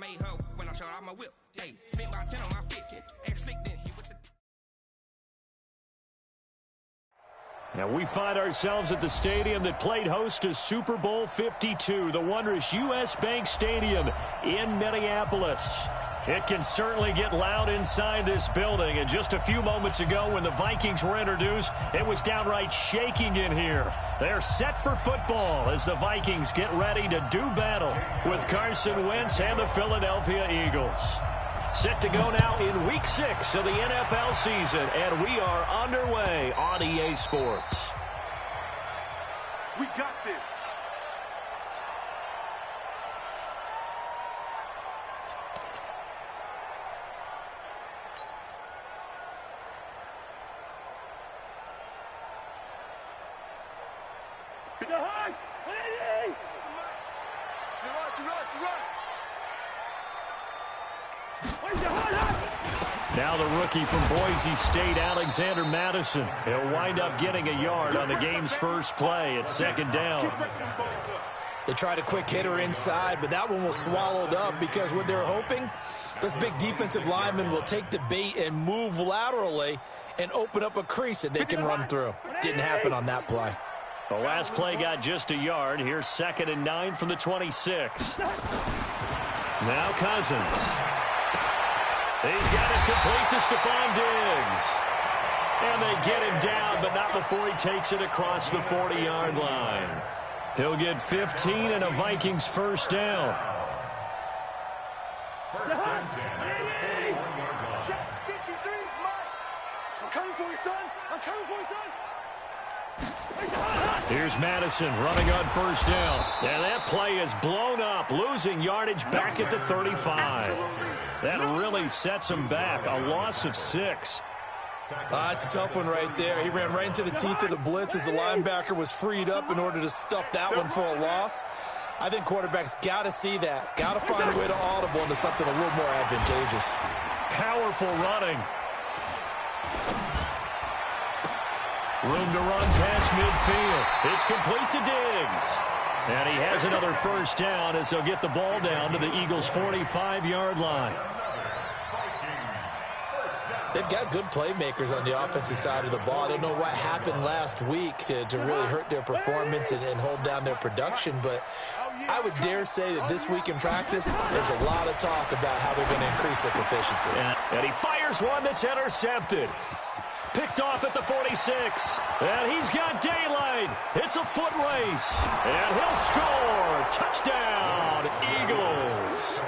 made her when I showed off my whip. Hey, spent about 10 on my fit. Slick then hit with the. Now we find ourselves at the stadium that played host to Super Bowl 52, the wondrous U.S. Bank Stadium in Minneapolis. It can certainly get loud inside this building, and just a few moments ago when the Vikings were introduced, it was downright shaking in here. They're set for football as the Vikings get ready to do battle with Carson Wentz and the Philadelphia Eagles. Set to go now in Week 6 of the NFL season, and we are underway on EA Sports. We got this. Now the rookie from Boise State, Alexander Madison. He'll wind up getting a yard on the game's first play at second down. They tried a quick hitter inside, but that one was swallowed up because what they're hoping, this big defensive lineman will take the bait and move laterally and open up a crease that they can run through. Didn't happen on that play. The last play got just a yard. Here's 2nd and 9 from the 26. Now Cousins. He's got it complete to Stephon Diggs. And they get him down, but not before he takes it across the 40-yard line. He'll get 15 and a Vikings first down. First and 10. Check 53, Mike. I'm coming for you, son. I'm coming for you, son. Here's Madison running on first down. And that play is blown up, losing yardage back at the 35. That really sets him back. A loss of 6. It's a tough one right there. He ran right into the teeth of the blitz as the linebacker was freed up in order to stuff that one for a loss. I think quarterbacks got to see that. Got to find a way to audible into something a little more advantageous. Powerful running. Room to run past midfield. It's complete to Diggs. And he has another first down as they'll get the ball down to the Eagles' 45-yard line. They've got good playmakers on the offensive side of the ball. I don't know what happened last week to really hurt their performance and hold down their production, but I would dare say that this week in practice, there's a lot of talk about how they're going to increase their proficiency. And he fires one that's intercepted. Picked off at the 46. And he's got daylight. It's a foot race. And he'll score. Touchdown, Eagles.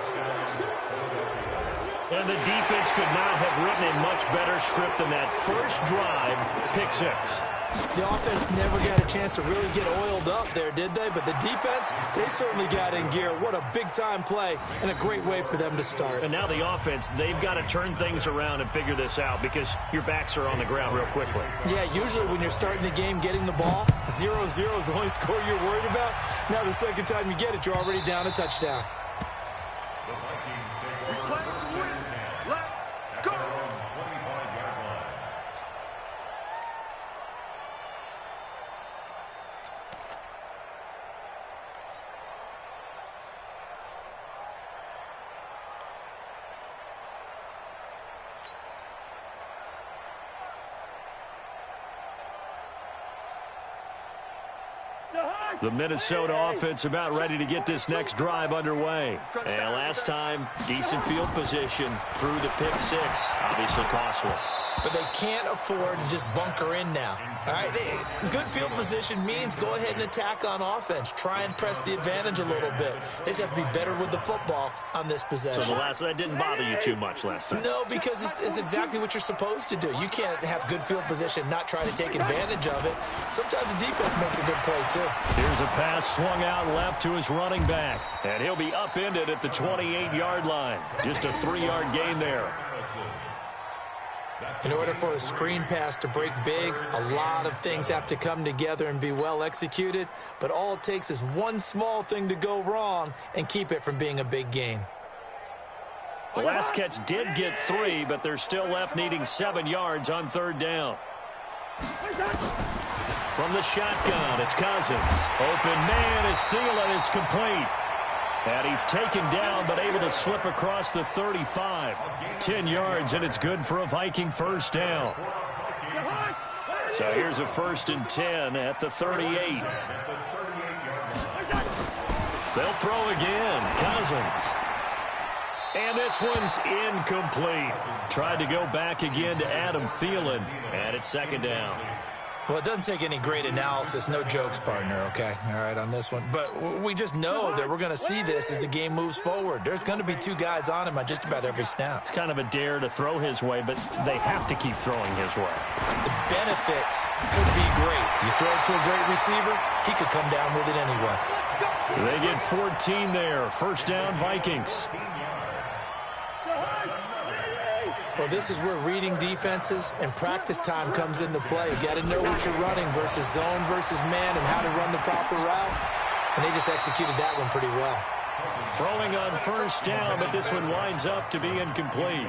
And the defense could not have written a much better script than that first drive, pick 6. The offense never got a chance to really get oiled up there, did they? But the defense, they certainly got in gear. What a big-time play and a great way for them to start. And now the offense, they've got to turn things around and figure this out because your backs are on the ground real quickly. Yeah, usually when you're starting the game getting the ball, 0-0 is the only score you're worried about. Now the second time you get it, you're already down a touchdown. The Minnesota offense about ready to get this next drive underway. And last time, decent field position through the pick 6. Obviously costly. But they can't afford to just bunker in now. All right, good field position means go ahead and attack on offense. Try and press the advantage a little bit. They just have to be better with the football on this possession. So that didn't bother you too much last time? No, because it's exactly what you're supposed to do. You can't have good field position, not try to take advantage of it. Sometimes the defense makes a good play, too. Here's a pass swung out left to his running back. And he'll be upended at the 28-yard line. Just a 3-yard gain there. In order for a screen pass to break big, a lot of things have to come together and be well executed, but all it takes is one small thing to go wrong and keep it from being a big gain. The last catch did get 3, but they're still left needing 7 yards on 3rd down. From the shotgun, it's Cousins. Open man is Thielen. It's complete. And he's taken down, but able to slip across the 35. 10 yards, and it's good for a Viking first down. So here's a 1st and 10 at the 38. They'll throw again. Cousins. And this one's incomplete. Tried to go back again to Adam Thielen, and it's 2nd down. Well, it doesn't take any great analysis. No jokes, partner, okay? All right, on this one. But we just know that we're going to see this as the game moves forward. There's going to be 2 guys on him on just about every snap. It's kind of a dare to throw his way, but they have to keep throwing his way. The benefits could be great. You throw it to a great receiver, he could come down with it anyway. They get 14 there. 1st down, Vikings. Well, this is where reading defenses and practice time comes into play. You got to know what you're running versus zone versus man and how to run the proper route. And they just executed that one pretty well. Throwing on 1st down, but this one winds up to be incomplete.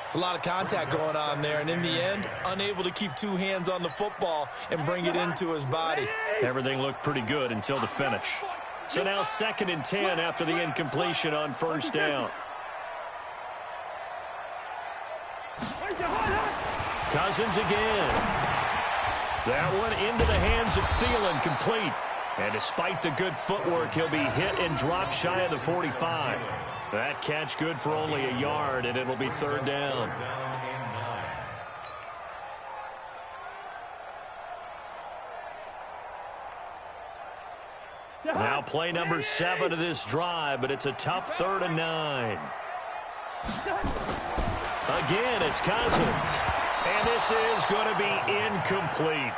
It's a lot of contact going on there, and in the end, unable to keep 2 hands on the football and bring it into his body. Everything looked pretty good until the finish. So now 2nd and 10 after the incompletion on 1st down. Cousins again. That one into the hands of Thielen, complete. And despite the good footwork, he'll be hit and dropped shy of the 45. That catch good for only a yard, and it'll be 3rd down. Now play number 7 of this drive, but it's a tough 3rd and 9. Again, it's Cousins. And this is going to be incomplete.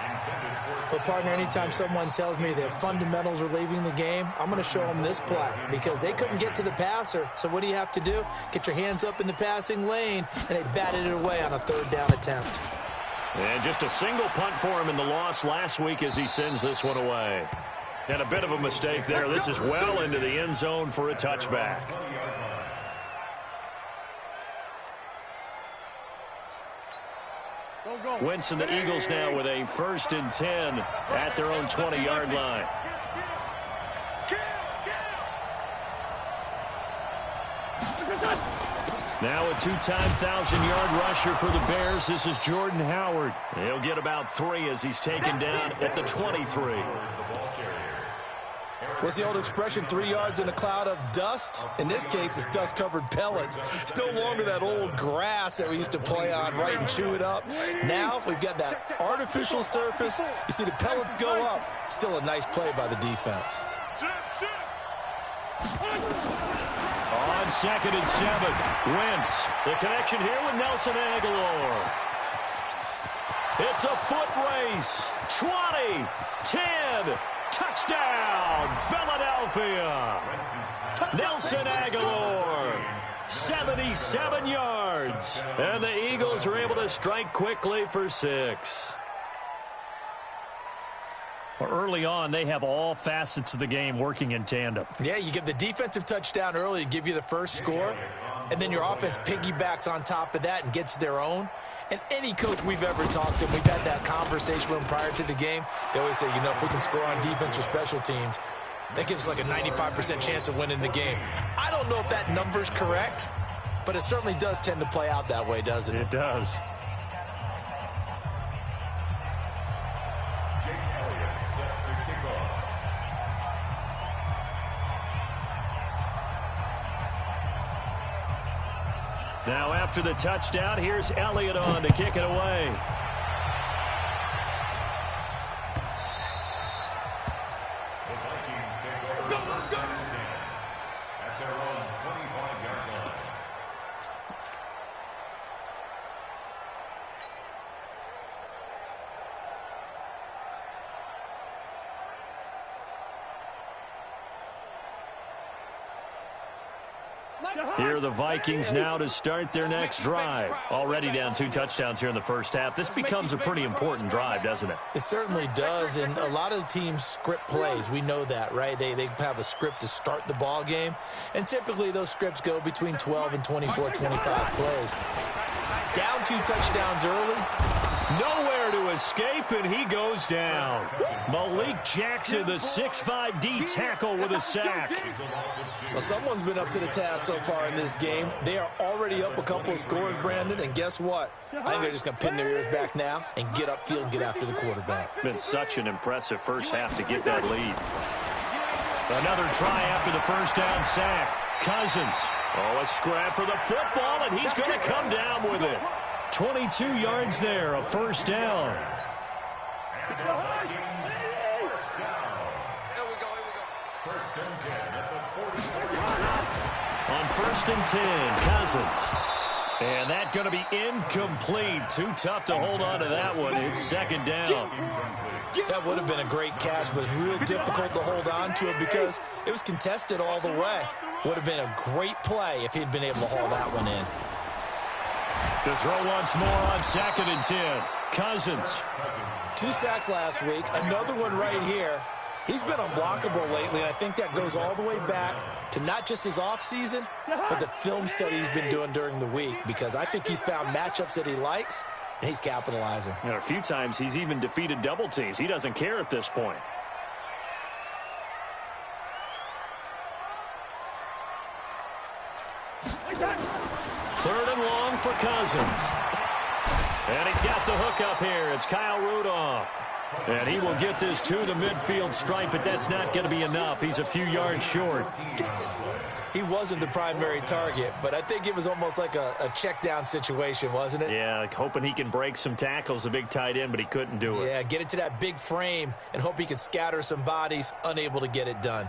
Well, partner, anytime someone tells me that fundamentals are leaving the game, I'm going to show them this play because they couldn't get to the passer. So what do you have to do? Get your hands up in the passing lane, and they batted it away on a 3rd down attempt. And just a single punt for him in the loss last week as he sends this one away. And a bit of a mistake there. This is well into the end zone for a touchback. Wentz and the Eagles now with a 1st and 10 at their own 20-yard line. Now a 2-time 1,000-yard rusher for the Bears. This is Jordan Howard. He'll get about 3 as he's taken down at the 23. What's the old expression, 3 yards in a cloud of dust? In this case, it's dust-covered pellets. It's no longer that old grass that we used to play on, right, and chew it up. Now we've got that artificial surface. You see the pellets go up. Still a nice play by the defense. On 2nd and 7, Wentz. The connection here with Nelson Aguilar. It's a foot race. 20, 10, touchdown, Philadelphia. Nelson Aguilar, 77 yards. And the Eagles are able to strike quickly for 6. Well, early on, they have all facets of the game working in tandem. Yeah, you get the defensive touchdown early to give you the first score, and then your offense piggybacks on top of that and gets their own. And any coach we've ever talked to, we've had that conversation with them prior to the game. They always say, you know, if we can score on defense or special teams, that gives us like a 95% chance of winning the game. I don't know if that number's correct, but it certainly does tend to play out that way, doesn't it? It does. Now after the touchdown, here's Elliott on to kick it away. Here are the Vikings now to start their next drive. Already down 2 touchdowns here in the first half. This becomes a pretty important drive, doesn't it? It certainly does, and a lot of teams script plays. We know that, right? They have a script to start the ball game, and typically those scripts go between 12 and 24, 25 plays. Down 2 touchdowns early. Nowhere to escape, and he goes down. Malik Jackson, the 6'5" D tackle with a sack. Well, someone's been up to the task so far in this game. They are already up a couple of scores, Brandon, and guess what? I think they're just going to pin their ears back now and get upfield and get after the quarterback. Been such an impressive first half to get that lead. Another try after the first down sack. Cousins. Oh, a scrap for the football, and he's going to come down with it. 22 yards there, a first down. On 1st and 10, Cousins. And that's going to be incomplete. Too tough to hold on to that one. It's 2nd down. That would have been a great catch, but it's real difficult to hold on to it because it was contested all the way. Would have been a great play if he'd been able to haul that one in. To throw once more on 2nd and 10. Cousins. 2 sacks last week. Another one right here. He's been unblockable lately, and I think that goes all the way back to not just his offseason, but the film study he's been doing during the week, because I think he's found matchups that he likes, and he's capitalizing. You know, a few times he's even defeated double teams. He doesn't care at this point. Third and long for Cousins. And he's got the hook up here. It's Kyle Rudolph. And he will get this to the midfield stripe, but that's not going to be enough. He's a few yards short. He wasn't the primary target, but I think it was almost like a check down situation, wasn't it? Yeah, like hoping he can break some tackles, a big tight end, but he couldn't do it. Yeah, get it to that big frame and hope he can scatter some bodies, unable to get it done.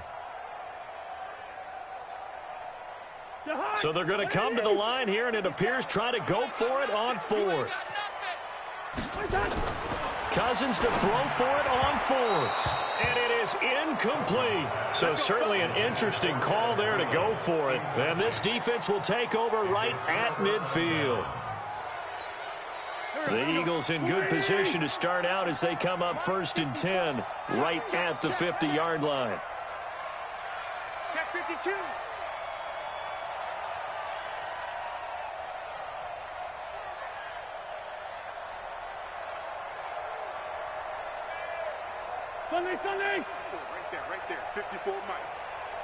So they're going to come to the line here, and it appears try to go for it on 4th. Cousins to throw for it on 4th. And it is incomplete. So certainly an interesting call there to go for it. And this defense will take over right at midfield. The Eagles in good position to start out as they come up 1st and 10 right at the 50-yard line. Check 52. Sunday. Right there. 54 Mike.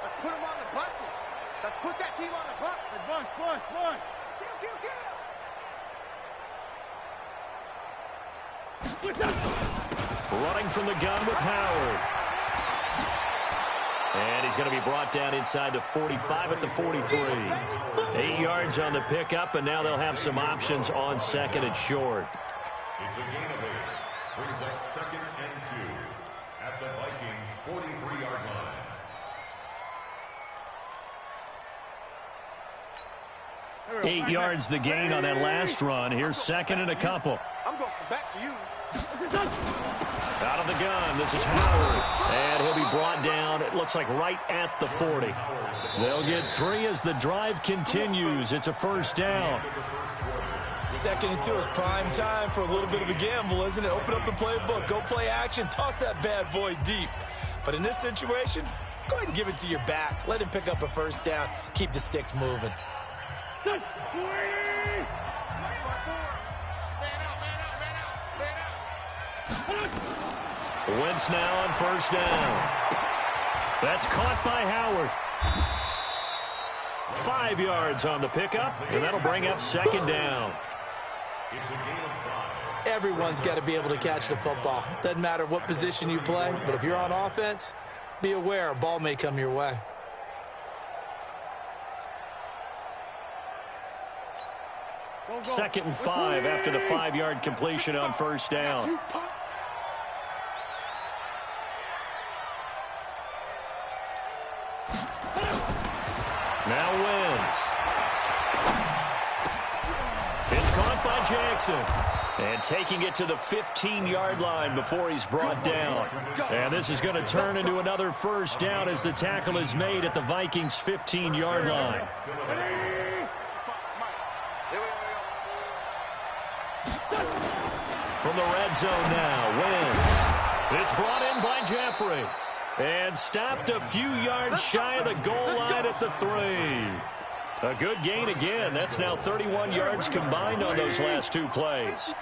Let's put him on the buses. Let's put that team on the bus. Bus. Kill. Running from the gun with Howard. And he's going to be brought down inside the 45 at the 43. 8 yards on the pickup, and now they'll have some options on 2nd and short. It's a gain of 8. Brings up 2nd and 2. At the Vikings' 43-yard line. 8 yards the gain on that last run. Here's 2nd and a couple. I'm going back to you. Out of the gun, this is Howard. And he'll be brought down, it looks like right at the 40. They'll get 3 as the drive continues. It's a first down. 2nd and 2 is prime time for a little bit of a gamble, isn't it? Open up the playbook, go play action, toss that bad boy deep. But in this situation, go ahead and give it to your back. Let him pick up a first down. Keep the sticks moving. Wentz now on first down. That's caught by Howard. 5 yards on the pickup, and that'll bring up 2nd down. It's a gain of 5. Everyone's got to be able to catch the football. Doesn't matter what position you play, but if you're on offense, be aware a ball may come your way. Second and 5 after the 5-yard completion on first down. Now Wentz. It's caught by Jackson. And taking it to the 15-yard line before he's brought down. And this is going to turn into another first down as the tackle is made at the Vikings' 15-yard line. From the red zone now, Wentz. It's brought in by Jeffrey. And stopped a few yards shy of the goal line at the 3. A good gain again. That's now 31 yards combined on those last 2 plays.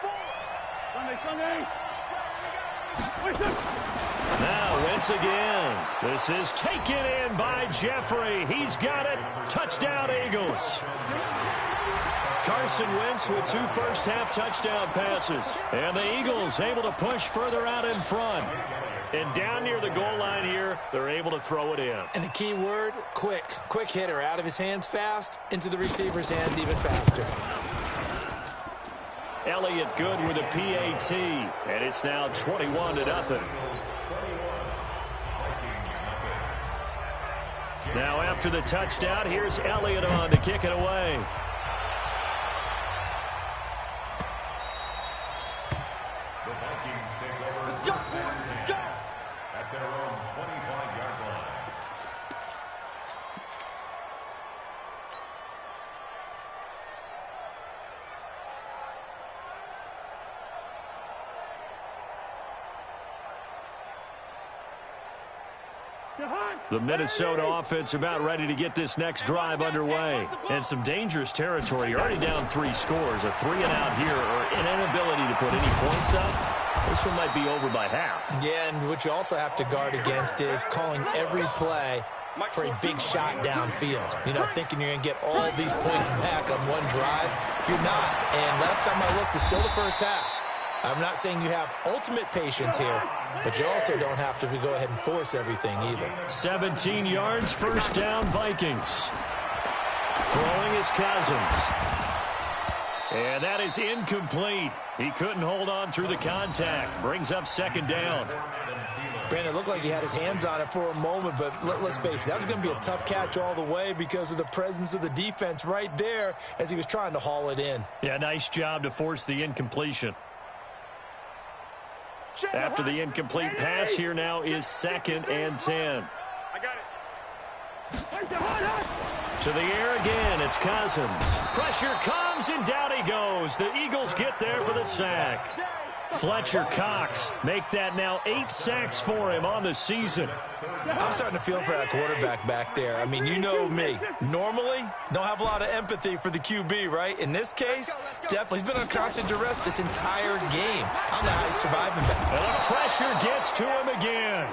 Now Wentz again. This is taken in by Jeffrey. He's got it. Touchdown, Eagles. Carson Wentz with 2 first-half touchdown passes. And the Eagles able to push further out in front. And down near the goal line here, they're able to throw it in. And the key word, quick. Quick hitter. Out of his hands fast, into the receiver's hands even faster. Elliott good with a PAT. And it's now 21-0. Now after the touchdown, here's Elliott on to kick it away. The Vikings take over. Let's go! At their own 25-yard line. The Minnesota offense about ready to get this next drive underway. And some dangerous territory. Already down 3 scores. A 3-and-out here, or an inability to put any points up. This one might be over by half. Yeah, and what you also have to guard against is calling every play for a big shot downfield. You know, thinking you're going to get all these points back on one drive. You're not. And last time I looked, it's still the first half. I'm not saying you have ultimate patience here, but you also don't have to go ahead and force everything either. 17 yards, first down, Vikings. Throwing is Cousins. And that is incomplete. He couldn't hold on through the contact. Brings up second down. Brandon, it looked like he had his hands on it for a moment, but let's face it, that was going to be a tough catch all the way because of the presence of the defense right there as he was trying to haul it in. Yeah, nice job to force the incompletion. After the incomplete pass, here now is 2nd and 10. I got it. To the air again, it's Cousins. Pressure comes, and down he goes. The Eagles get there for the sack. Fletcher Cox make that now 8 sacks for him on the season. I'm starting to feel for that quarterback back there. I mean, you know me. Normally, don't have a lot of empathy for the QB, right? In this case, definitely. He's been on constant duress this entire game. I don't know how he's surviving back. And the pressure gets to him again.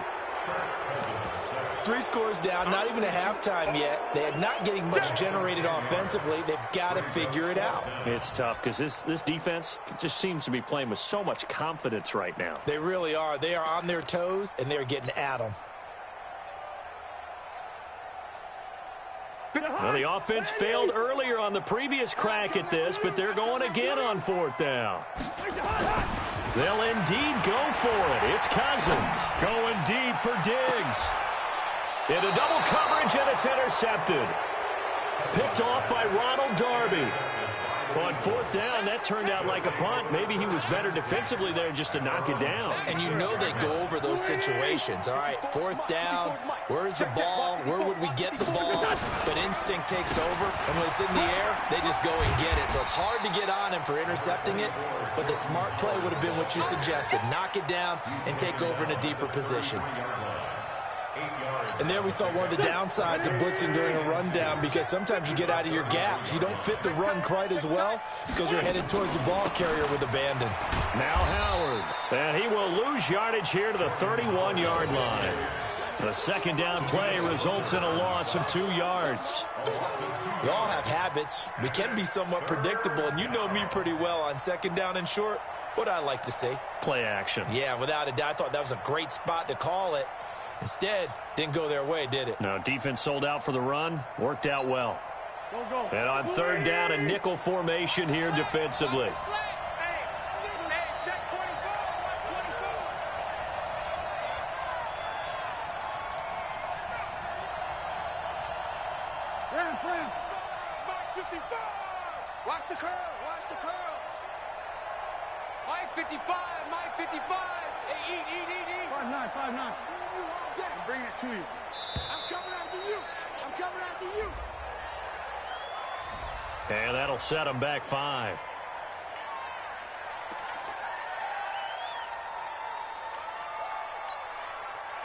3 scores down, not even a halftime yet. They are not getting much generated offensively. They've got to figure it out. It's tough because this defense just seems to be playing with so much confidence right now. They really are. They are on their toes, and they're getting at them. Well, the offense failed earlier on the previous crack at this, but they're going again on 4th down. They'll indeed go for it. It's Cousins going deep for Diggs. Into double coverage, and it's intercepted. Picked off by Ronald Darby. On 4th down, that turned out like a punt. Maybe he was better defensively there just to knock it down. And you know they go over those situations. All right, 4th down, where's the ball? Where would we get the ball? But instinct takes over, and when it's in the air, they just go and get it. So it's hard to get on him for intercepting it, but the smart play would have been what you suggested. Knock it down and take over in a deeper position. And there we saw one of the downsides of blitzing during a rundown because sometimes you get out of your gaps. You don't fit the run quite as well because you're headed towards the ball carrier with abandon. Now Howard. And he will lose yardage here to the 31-yard line. The 2nd down play results in a loss of 2 yards. We all have habits. We can be somewhat predictable, and you know me pretty well on 2nd down and short. What I like to see. Play action. Yeah, without a doubt. I thought that was a great spot to call it. Instead, didn't go their way, did it? No, defense sold out for the run. Worked out well. And on 3rd down, a nickel formation here defensively. Watch the curl. Watch the curls. Mike 55. Mike 55. Hey, eat. 5'9", 5'9". I'm bringing it to you. I'm coming after you. I'm coming after you. And that'll set them back 5.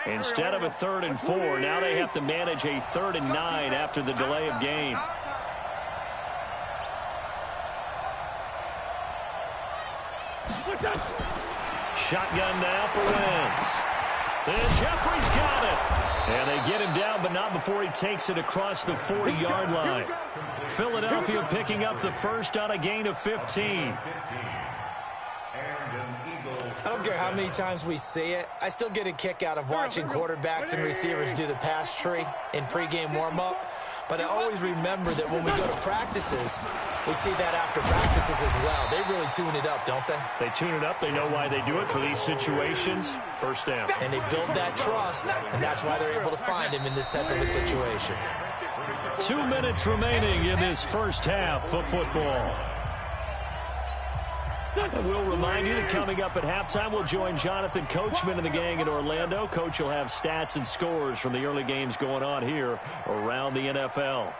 Instead of a 3rd and 4, now they have to manage a 3rd and 9 after the delay of game. shotgun now for Wentz. And Jeffrey's got it. And they get him down, but not before he takes it across the 40-yard line. Philadelphia picking up the first on a gain of 15. I don't care how many times we see it. I still get a kick out of watching quarterbacks and receivers do the pass tree in pregame warm-up. But I always remember that when we go to practices, we see that after practices as well. They really tune it up, don't they? They tune it up. They know why they do it for these situations. First down. And they build that trust, and that's why they're able to find him in this type of a situation. 2 minutes remaining in this first half of football. And we'll remind you that coming up at halftime, we'll join Jonathan Coachman and the gang in Orlando. Coach will have stats and scores from the early games going on here around the NFL.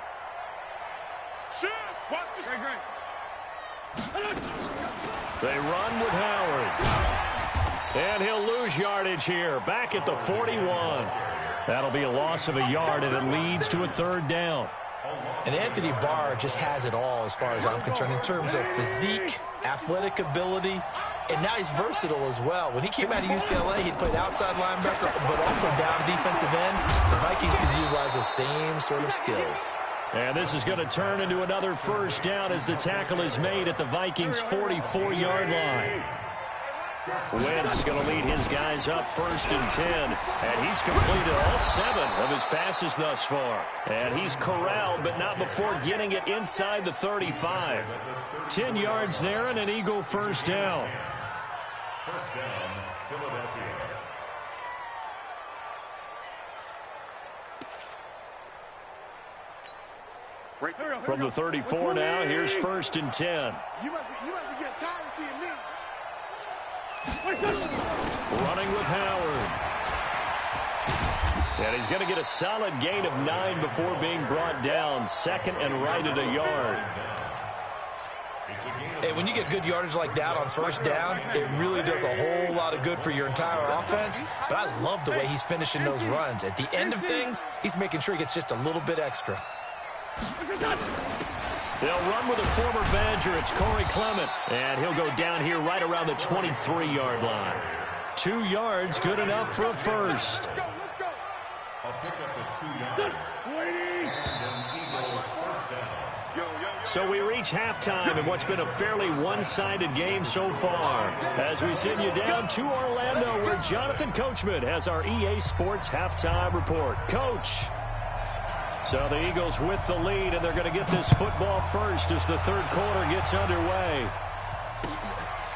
They run with Howard. And he'll lose yardage here, back at the 41. That'll be a loss of a yard, and it leads to a third down. And Anthony Barr just has it all as far as I'm concerned in terms of physique, athletic ability, and now he's versatile as well. When he came out of UCLA, he played outside linebacker, but also down defensive end. The Vikings can utilize the same sort of skills. And this is going to turn into another first down as the tackle is made at the Vikings' 44-yard line. Wentz going to lead his guys up 1st and 10, and he's completed all 7 of his passes thus far. And he's corralled, but not before getting it inside the 35. 10 yards there and an Eagle first down. First down, Philadelphia. From the 34 now, here's 1st and 10. You must be getting tired of seeing me. Running with Howard. And he's going to get a solid gain of 9 before being brought down. 2nd and right at a yard. And when you get good yardage like that on first down, it really does a whole lot of good for your entire offense. But I love the way he's finishing those runs. At the end of things, he's making sure he gets just a little bit extra. They'll run with a former Badger. It's Corey Clement. And he'll go down here right around the 23-yard line. 2 yards, good enough for a first. Let's go. I'll pick up the 2 yards. And an Eagle first down. So we reach halftime in what's been a fairly one-sided game so far. As we send you down to Orlando, where Jonathan Coachman has our EA Sports halftime report. Coach. So the Eagles with the lead, and they're going to get this football first as the third quarter gets underway.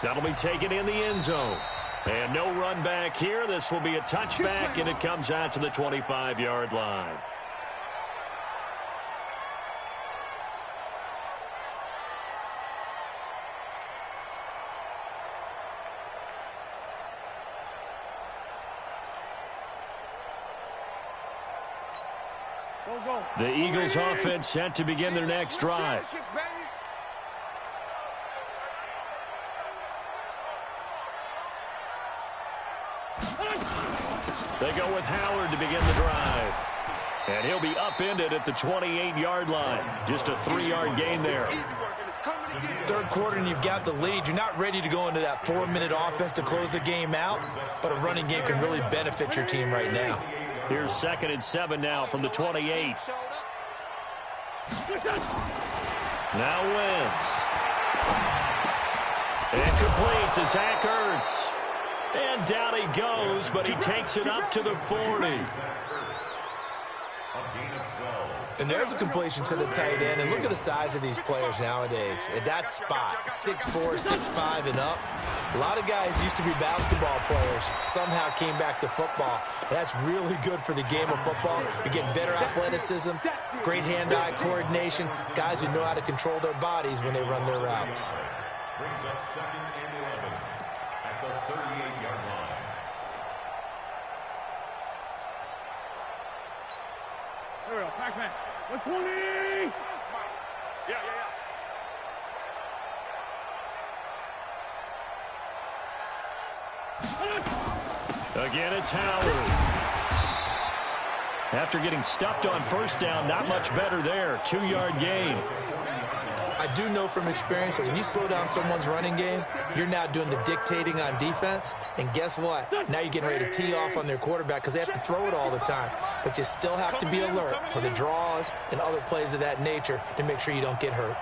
That'll be taken in the end zone. And no run back here. This will be a touchback, and it comes out to the 25-yard line. The Eagles offense set to begin their next drive. They go with Howard to begin the drive. And he'll be upended at the 28-yard line. Just a 3-yard gain there. Third quarter and you've got the lead. You're not ready to go into that 4-minute offense to close the game out, but a running game can really benefit your team right now. Here's 2nd and 7 now from the 28. Now Wentz. And complete to Zach Ertz. And down he goes, but he takes it up to the 40. And there's a completion to the tight end. And look at the size of these players nowadays. At that spot, 6'4", 6'5", and up. A lot of guys used to be basketball players, somehow came back to football. That's really good for the game of football. You're getting better athleticism, great hand-eye coordination, guys who know how to control their bodies when they run their routes. Brings up 2nd and 11 at the 38-yard line. There we go, Pac-Man. 120! Yeah. Again, it's Howard. After getting stuffed on first down, not much better there. 2-yard gain. I do know from experience that when you slow down someone's running game, you're now doing the dictating on defense. And guess what? Now you're getting ready to tee off on their quarterback because they have to throw it all the time. But you still have to be alert for the draws and other plays of that nature to make sure you don't get hurt.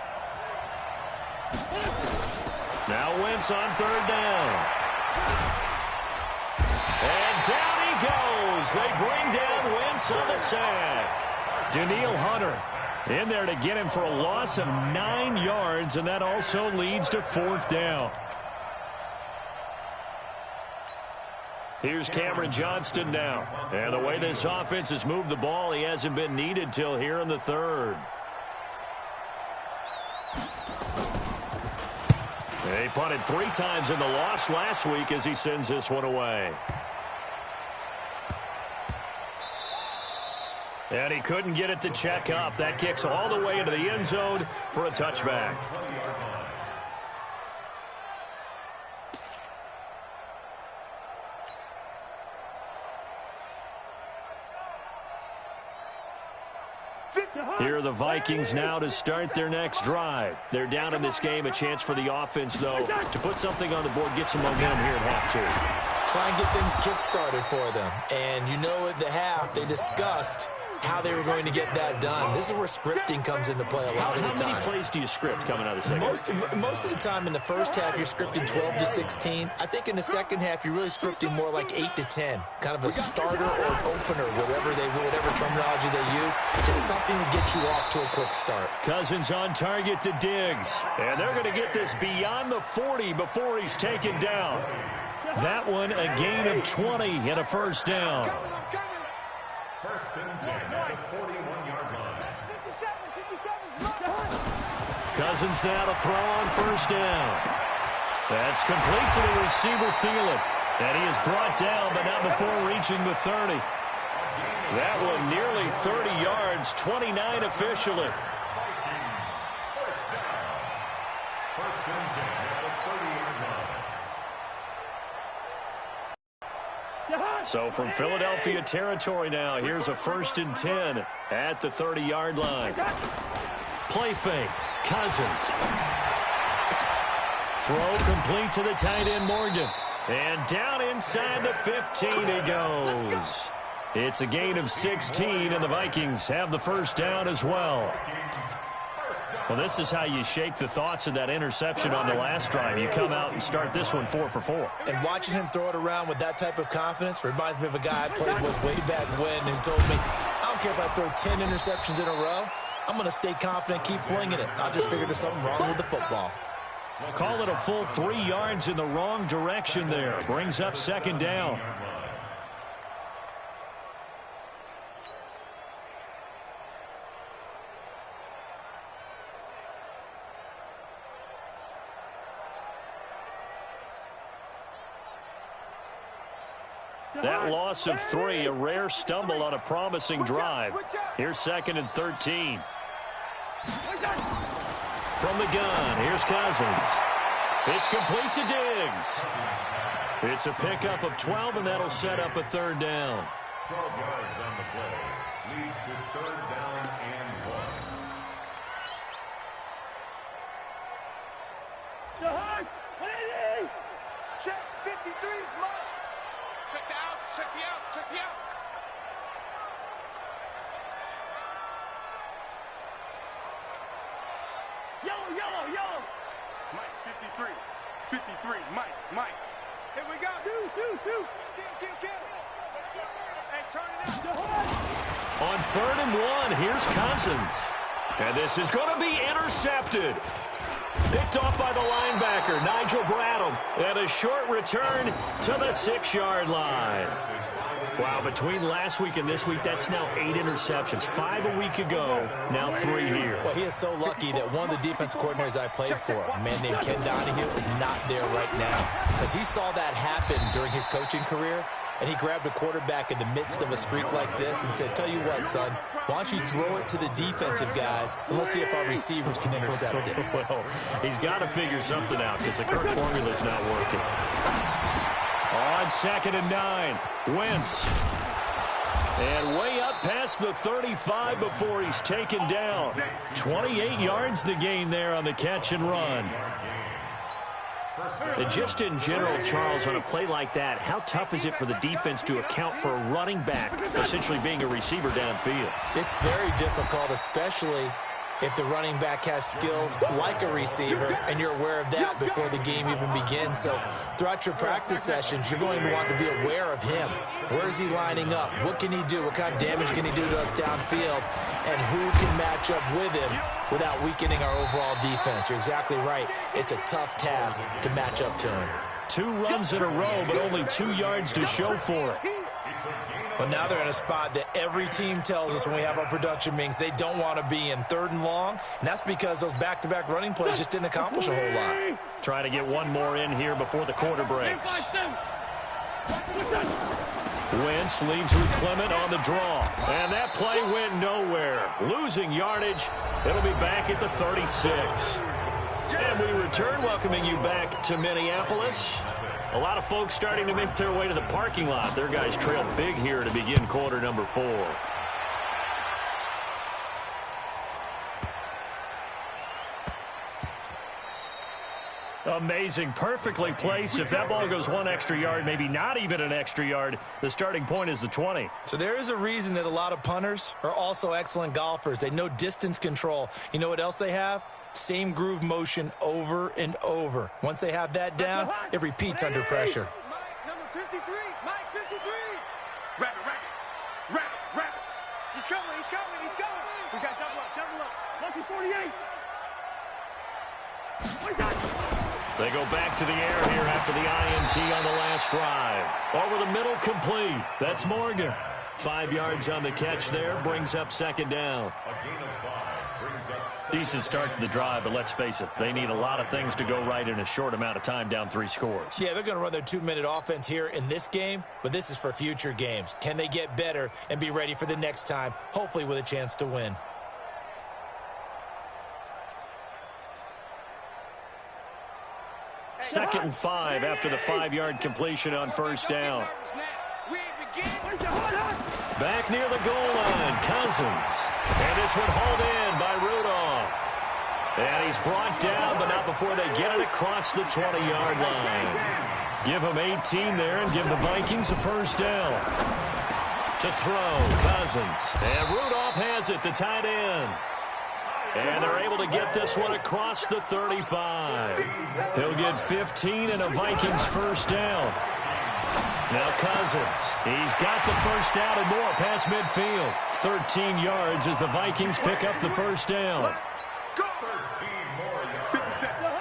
Now Wentz on third down. And down he goes. They bring down Wentz on the sack. Danielle Hunter in there to get him for a loss of 9 yards, and that also leads to fourth down. Here's Cameron Johnston now. And the way this offense has moved the ball, he hasn't been needed till here in the third. He punted 3 times in the loss last week as he sends this one away. And he couldn't get it to check up. That kicks all the way into the end zone for a touchback. Here are the Vikings now to start their next drive. They're down in this game. A chance for the offense, though, to put something on the board, get some momentum here at half two. Try and get things kick-started for them. And you know at the half, they discussed how they were going to get that done. This is where scripting comes into play a lot of the time. How many plays do you script coming out of the second? Most of the time in the first half, you're scripting 12 to 16. I think in the second half, you're really scripting more like 8 to 10. Kind of a starter or an opener, whatever terminology they use. Just something to get you off to a quick start. Cousins on target to Diggs. And they're going to get this beyond the 40 before he's taken down. That one, a gain of 20 and a first down. First and 10 at the 41-yard line. 57. Cousins now to throw on first down. That's complete to the receiver, Thielen. And he is brought down, but not before reaching the 30. That one nearly 30 yards, 29 officially. First down. First and 10 at the 30-yard line. So from Philadelphia territory now, here's a first and 10 at the 30-yard line. Play fake. Cousins. Throw complete to the tight end, Morgan. And down inside the 15 he goes. It's a gain of 16, and the Vikings have the first down as well. Well, this is how you shake the thoughts of that interception on the last drive. You come out and start this one 4 for 4. And watching him throw it around with that type of confidence reminds me of a guy I played with way back when who told me, I don't care if I throw 10 interceptions in a row. I'm going to stay confident, keep flinging it. I just figured there's something wrong with the football. Call it a full 3 yards in the wrong direction there. Brings up second down. That loss of 3, a rare stumble on a promising drive. Here's second and 13. From the gun, here's Cousins. It's complete to Diggs. It's a pickup of 12, and that'll set up a third down. 12 yards on the play. Leads to third down and 1. Check 53's Mike. Check the outs, check the outs, check the outs. Yellow. Mike, 53, Mike. Here we go. Two. Kill. Hey, turn it out. On 3rd and 1, here's Cousins. And this is going to be intercepted. Picked off by the linebacker, Nigel Bradham. And a short return to the 6-yard line. Wow, between last week and this week, that's now 8 interceptions. 5 a week ago, now 3 here. Well, he is so lucky that one of the defense coordinators I played for, a man named Ken Donahue, is not there right now. Because he saw that happen during his coaching career, and he grabbed a quarterback in the midst of a streak like this and said, tell you what, son, why don't you throw it to the defensive guys, and let's see if our receivers can intercept it. Well, he's got to figure something out because the current formula's not working. On 2nd and 9, Wentz. And way up past the 35 before he's taken down. 28 yards the gain there on the catch and run. And just in general, Charles, on a play like that, how tough is it for the defense to account for a running back essentially being a receiver downfield? It's very difficult, especially if the running back has skills like a receiver, and you're aware of that before the game even begins. So throughout your practice sessions, you're going to want to be aware of him. Where is he lining up? What can he do? What kind of damage can he do to us downfield? And who can match up with him without weakening our overall defense? You're exactly right. It's a tough task to match up to him. 2 runs in a row, but only 2 yards to show for it. But now they're in a spot that every team tells us when we have our production meetings they don't want to be in, 3rd and long. And that's because those back-to-back running plays just didn't accomplish a whole lot. Trying to get one more in here before the quarter breaks. Wentz leaves with Clement on the draw. And that play went nowhere. Losing yardage. It'll be back at the 36. And we return, welcoming you back to Minneapolis. A lot of folks starting to make their way to the parking lot. Their guys trailed big here to begin quarter number 4. Amazing. Perfectly placed. If that ball goes 1 extra yard, maybe not even an extra yard, the starting point is the 20. So there is a reason that a lot of punters are also excellent golfers. They know distance control. You know what else they have? Same groove motion over and over. Once they have that down, it repeats under pressure. Mike, number 53. Mike, 53. Wrap it. He's coming. We got double up. Monkey 48. They go back to the air here after the INT on the last drive. Over the middle, complete. That's Morgan. 5 yards on the catch there, brings up 2nd down. Decent start to the drive, but let's face it, they need a lot of things to go right in a short amount of time, down 3 scores. Yeah, they're going to run their 2-minute offense here in this game, but this is for future games. Can they get better and be ready for the next time, hopefully with a chance to win? Second and 5 after the 5-yard completion on 1st down. Back near the goal line, Cousins. And this one hauled in by Rudolph. And he's brought down, but not before they get it across the 20-yard line. Give him 18 there and give the Vikings a 1st down. To throw, Cousins. And Rudolph has it, the tight end. And they're able to get this one across the 35. He'll get 15 and a Vikings 1st down. Now Cousins, he's got the 1st down and more past midfield. 13 yards as the Vikings pick up the 1st down.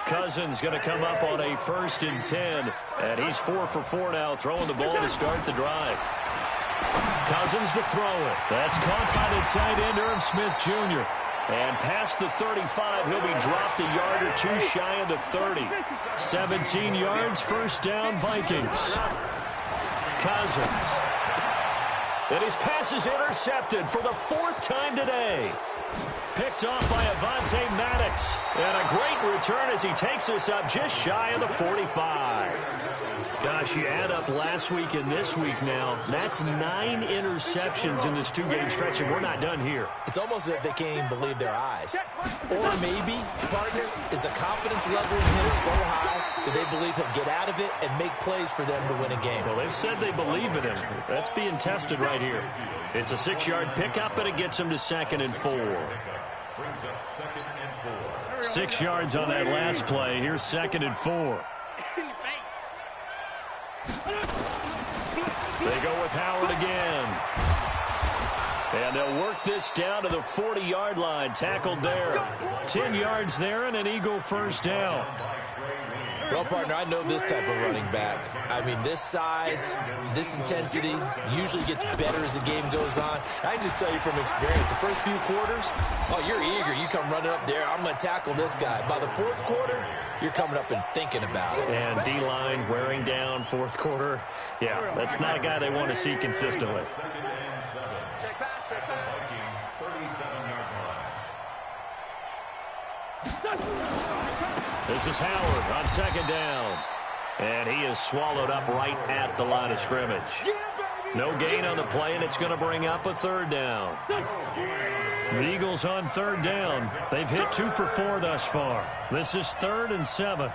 Cousins going to come up on a 1st and 10. And he's 4 for 4 now, throwing the ball to start the drive. Cousins to throw it. That's caught by the tight end, Irv Smith Jr. And past the 35, he'll be dropped a yard or 2 shy of the 30. 17 yards, 1st down, Vikings. Cousins. And his pass is intercepted for the 4th time today. Picked off by Avonte Maddox. And a great return as he takes us up just shy of the 45. Gosh, you add up last week and this week now. That's 9 interceptions in this 2-game stretch, and we're not done here. It's almost as if they can't even believe their eyes. Or maybe, partner, is the confidence level in him so high that they believe he'll get out of it and make plays for them to win a game. Well, they've said they believe in him. That's being tested right here. It's a 6-yard pickup, and it gets him to 2nd and 4. 6 yards on that last play. Here's 2nd and 4. They go with Howard again. And they'll work this down to the 40-yard line. Tackled there. 10 yards there and an Eagle 1st down. Well, partner, I know this type of running back. I mean, this size, this intensity usually gets better as the game goes on. I can just tell you from experience, the first few quarters, oh, you're eager. You come running up there. I'm going to tackle this guy. By the 4th quarter, you're coming up and thinking about it. And D-line wearing down 4th quarter. Yeah, that's not a guy they want to see consistently. This is Howard on 2nd down. And he is swallowed up right at the line of scrimmage. No gain on the play, and it's going to bring up a third down. The Eagles on third down. They've hit 2 for 4 thus far. This is 3rd and 7.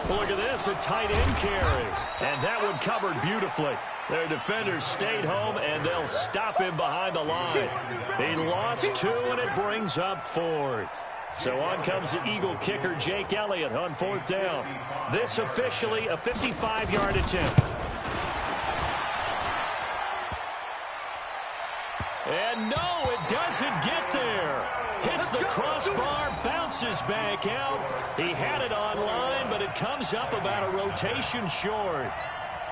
Look at this, a tight end carry. And that one covered beautifully. Their defenders stayed home, and they'll stop him behind the line. He lost 2, and it brings up 4th. So on comes the Eagle kicker, Jake Elliott, on 4th down. This officially a 55-yard attempt. And no, it doesn't get there. Hits the crossbar, bounces back out. He had it on line, but it comes up about a rotation short.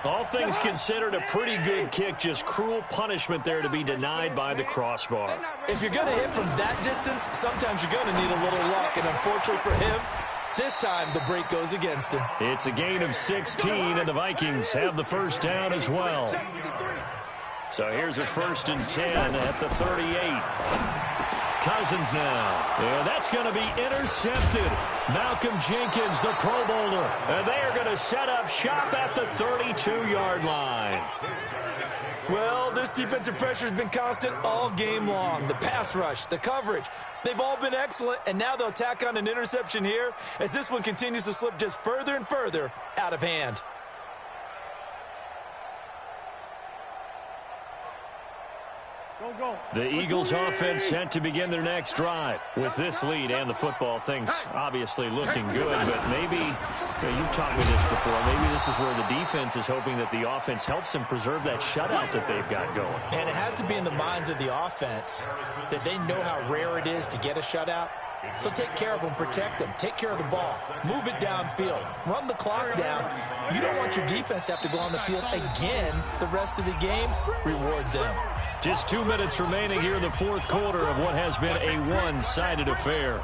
All things considered, a pretty good kick, just cruel punishment there to be denied by the crossbar. If you're going to hit from that distance, sometimes you're going to need a little luck, and unfortunately for him, this time the break goes against him. It's a gain of 16, and the Vikings have the first down as well. So here's a 1st and 10 at the 38. Cousins now. And that's going to be intercepted. Malcolm Jenkins, the Pro Bowler. And they are going to set up shop at the 32-yard line. Well, this defensive pressure has been constant all game long. The pass rush, the coverage, they've all been excellent. And now they'll tack on an interception here as this one continues to slip just further and further out of hand. The Eagles offense set to begin their next drive. With this lead and the football, things obviously looking good, but maybe, you've taught me this before, maybe this is where the defense is hoping that the offense helps them preserve that shutout that they've got going. And it has to be in the minds of the offense that they know how rare it is to get a shutout. So take care of them, protect them, take care of the ball, move it downfield, run the clock down. You don't want your defense to have to go on the field again the rest of the game. Reward them. Just 2 minutes remaining here in the 4th quarter of what has been a one-sided affair.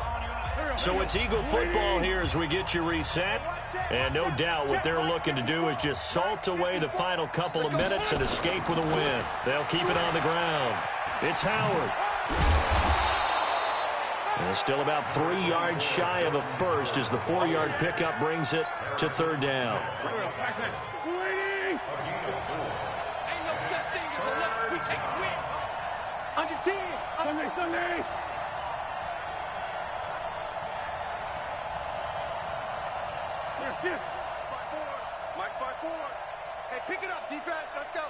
So it's Eagle football here as we get you reset. And no doubt what they're looking to do is just salt away the final couple of minutes and escape with a win. They'll keep it on the ground. It's Howard. And still about 3 yards shy of a first as the 4-yard pickup brings it to 3rd down. Sunday. Mike's 5-4. Hey, pick it up, defense. Let's go.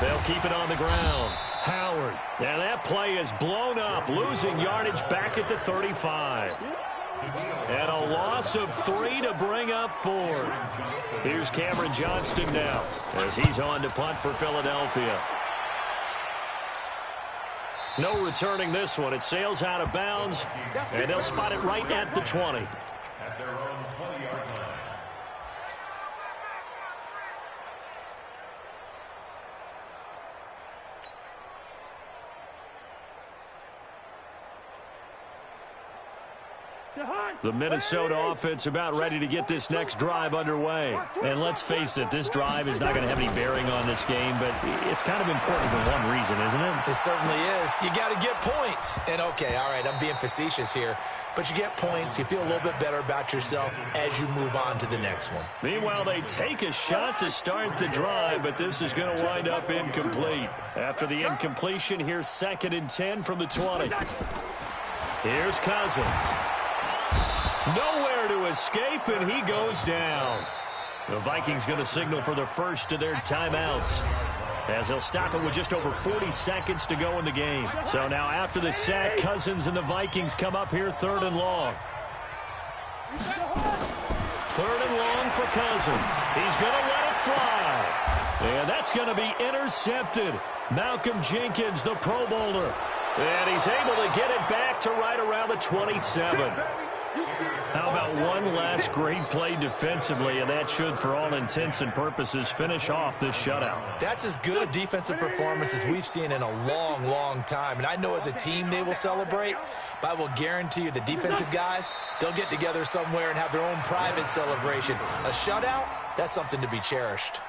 They'll keep it on the ground. Howard. And that play is blown up, losing yardage back at the 35. And a loss of 3 to bring up 4. Here's Cameron Johnston now as he's on to punt for Philadelphia. No returning this one. It sails out of bounds, and they'll spot it right at the 20. At their own 20-yard line. The Minnesota offense about ready to get this next drive underway. And let's face it, this drive is not going to have any bearing on this game, but it's kind of important for one reason, isn't it? It certainly is. You got to get points. And okay, all right, I'm being facetious here, but you get points, you feel a little bit better about yourself as you move on to the next one. Meanwhile, they take a shot to start the drive, but this is going to wind up incomplete. After the incompletion, here's 2nd and 10 from the 20. Here's Cousins. Nowhere to escape, and he goes down. The Vikings going to signal for the first of their timeouts, as they'll stop it with just over 40 seconds to go in the game. So now after the sack, Cousins and the Vikings come up here 3rd and long. 3rd and long for Cousins. He's going to let it fly. And that's going to be intercepted. Malcolm Jenkins, the Pro Bowler. And he's able to get it back to right around the 27. How about one last great play defensively, and that should, for all intents and purposes, finish off this shutout. That's as good a defensive performance as we've seen in a long, long time. And I know as a team they will celebrate, but I will guarantee you the defensive guys, they'll get together somewhere and have their own private celebration. A shutout, that's something to be cherished.